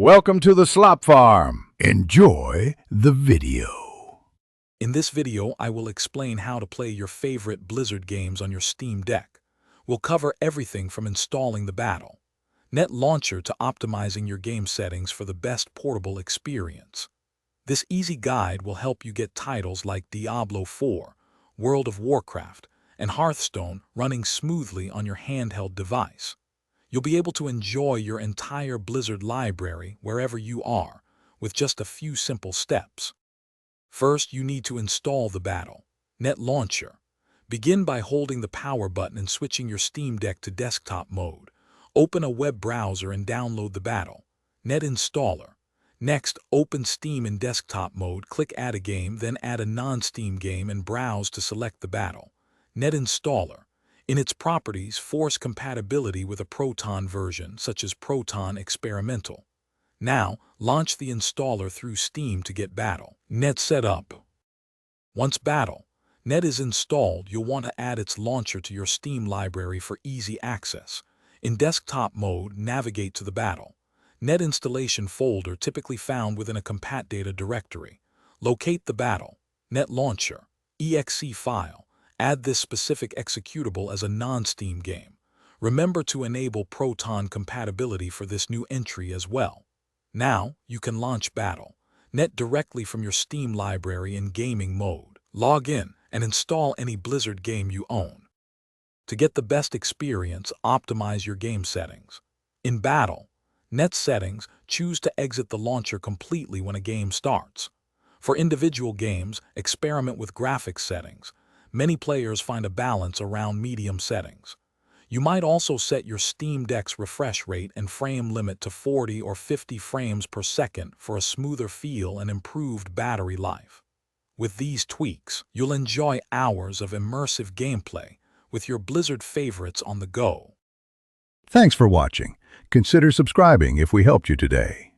Welcome to the Slop Farm. Enjoy the video. In this video, I will explain how to play your favorite Blizzard games on your Steam Deck. We'll cover everything from installing the Battle Net launcher to optimizing your game settings for the best portable experience. This easy guide will help you get titles like Diablo IV, World of Warcraft, and Hearthstone running smoothly on your handheld device. You'll be able to enjoy your entire Blizzard library wherever you are with just a few simple steps. First, you need to install the Battle Net launcher. Begin by holding the power button and switching your Steam Deck to desktop mode. Open a web browser and download the Battle Net installer. Next, open Steam in desktop mode, click Add a Game, then add a non-Steam game and browse to select the Battle Net installer. In its properties, force compatibility with a Proton version, such as Proton Experimental. Now, launch the installer through Steam to get Battle Net set up. Once Battle Net is installed, you'll want to add its launcher to your Steam library for easy access. In desktop mode, navigate to the Battle Net installation folder typically found within a compat data directory. Locate the Battle Net launcher exe file. Add this specific executable as a non-Steam game. Remember to enable Proton compatibility for this new entry as well. Now, you can launch Battle Net directly from your Steam library in gaming mode. Log in and install any Blizzard game you own. To get the best experience, optimize your game settings. In Battle Net settings, choose to exit the launcher completely when a game starts. For individual games, experiment with graphics settings. Many players find a balance around medium settings. You might also set your Steam Deck's refresh rate and frame limit to 40 or 50 frames per second for a smoother feel and improved battery life. With these tweaks, you'll enjoy hours of immersive gameplay with your Blizzard favorites on the go. Thanks for watching. Consider subscribing if we helped you today.